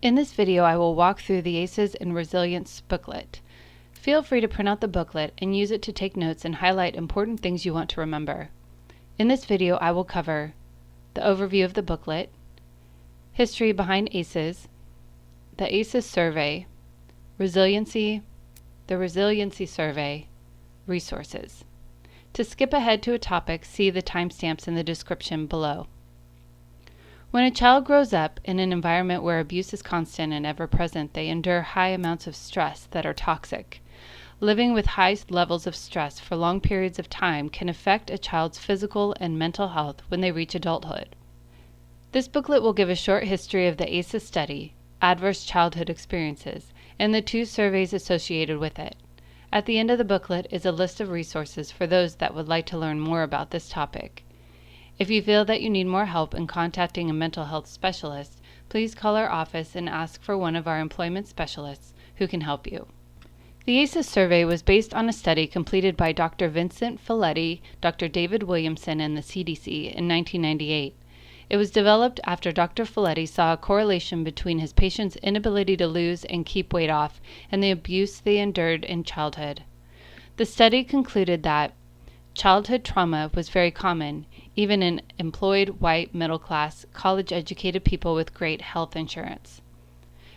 In this video, I will walk through the ACES and Resilience Booklet. Feel free to print out the booklet and use it to take notes and highlight important things you want to remember. In this video, I will cover the overview of the booklet, history behind ACES, the ACES survey, resiliency, the resiliency survey, resources. To skip ahead to a topic, see the timestamps in the description below. When a child grows up in an environment where abuse is constant and ever-present, they endure high amounts of stress that are toxic. Living with high levels of stress for long periods of time can affect a child's physical and mental health when they reach adulthood. This booklet will give a short history of the ACES study, adverse childhood experiences, and the 2 surveys associated with it. At the end of the booklet is a list of resources for those that would like to learn more about this topic. If you feel that you need more help in contacting a mental health specialist, please call our office and ask for one of our employment specialists who can help you. The ACES survey was based on a study completed by Dr. Vincent Folletti, Dr. David Williamson, and the CDC in 1998. It was developed after Dr. Folletti saw a correlation between his patients' inability to lose and keep weight off and the abuse they endured in childhood. The study concluded that childhood trauma was very common, even in employed, white, middle-class, college-educated people with great health insurance.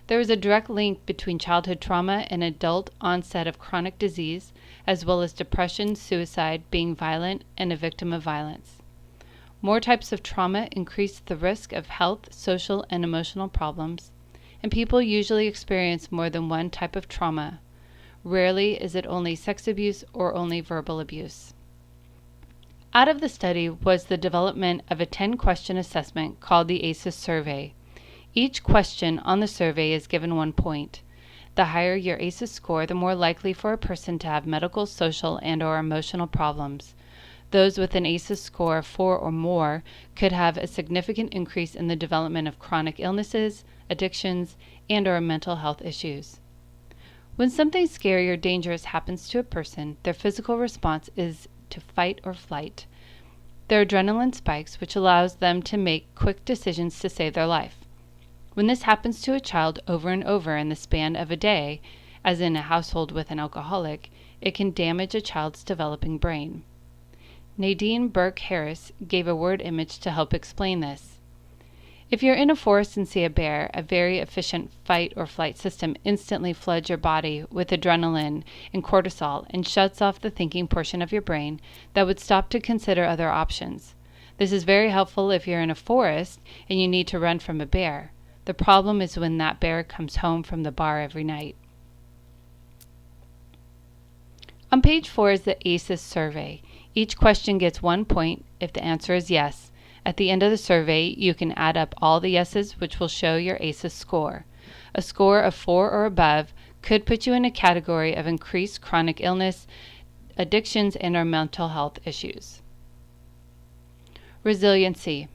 There is a direct link between childhood trauma and adult onset of chronic disease, as well as depression, suicide, being violent, and a victim of violence. More types of trauma increase the risk of health, social, and emotional problems, and people usually experience more than one type of trauma. Rarely is it only sex abuse or only verbal abuse. Out of the study was the development of a 10-question assessment called the ACES survey. Each question on the survey is given 1 point. The higher your ACES score, the more likely for a person to have medical, social, and/or emotional problems. Those with an ACES score of 4 or more could have a significant increase in the development of chronic illnesses, addictions, and/or mental health issues. When something scary or dangerous happens to a person, their physical response is to fight or flight. Their adrenaline spikes, which allows them to make quick decisions to save their life. When this happens to a child over and over in the span of a day, as in a household with an alcoholic, it can damage a child's developing brain. Nadine Burke Harris gave a word image to help explain this. If you're in a forest and see a bear, a very efficient fight or flight system instantly floods your body with adrenaline and cortisol and shuts off the thinking portion of your brain that would stop to consider other options. This is very helpful if you're in a forest and you need to run from a bear. The problem is when that bear comes home from the bar every night. On page 4 is the ACES survey. Each question gets 1 point if the answer is yes. At the end of the survey, you can add up all the yeses, which will show your ACES score. A score of 4 or above could put you in a category of increased chronic illness, addictions, and/or mental health issues. Resiliency.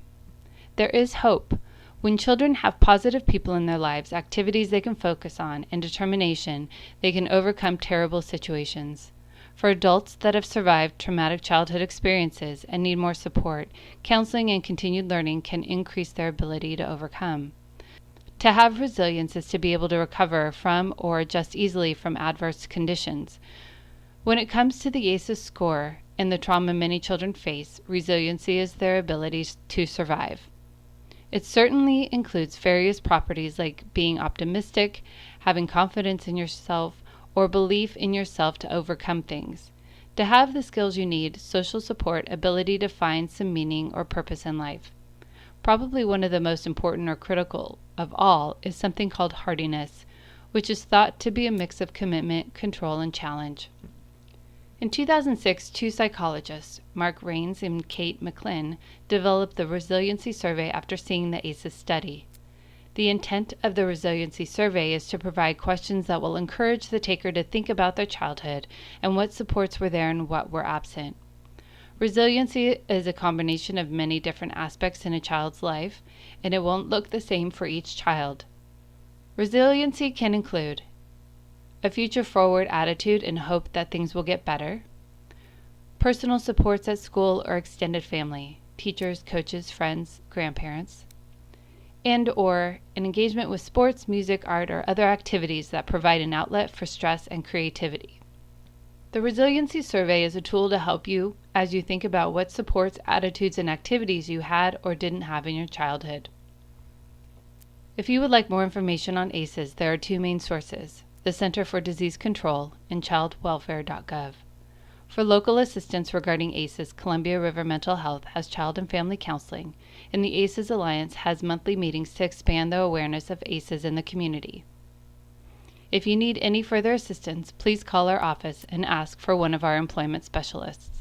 There is hope. When children have positive people in their lives, activities they can focus on, and determination, they can overcome terrible situations. For adults that have survived traumatic childhood experiences and need more support, counseling and continued learning can increase their ability to overcome. To have resilience is to be able to recover from or adjust easily from adverse conditions. When it comes to the ACES score and the trauma many children face, resiliency is their ability to survive. It certainly includes various properties like being optimistic, having confidence in yourself, or belief in yourself to overcome things. To have the skills you need, social support, ability to find some meaning or purpose in life. Probably one of the most important or critical of all is something called hardiness, which is thought to be a mix of commitment, control, and challenge. In 2006, 2 psychologists, Mark Rains and Kate McLinn, developed the Resiliency Survey after seeing the ACES study. The intent of the Resiliency Survey is to provide questions that will encourage the taker to think about their childhood and what supports were there and what were absent. Resiliency is a combination of many different aspects in a child's life, and it won't look the same for each child. Resiliency can include a future-forward attitude and hope that things will get better, personal supports at school or extended family, teachers, coaches, friends, grandparents, and/or an engagement with sports, music, art, or other activities that provide an outlet for stress and creativity. The Resiliency Survey is a tool to help you as you think about what supports, attitudes, and activities you had or didn't have in your childhood. If you would like more information on ACEs, there are two main sources: the Center for Disease Control and childwelfare.gov. For local assistance regarding ACEs, Columbia River Mental Health has child and family counseling, and the ACEs Alliance has monthly meetings to expand the awareness of ACEs in the community. If you need any further assistance, please call our office and ask for one of our employment specialists.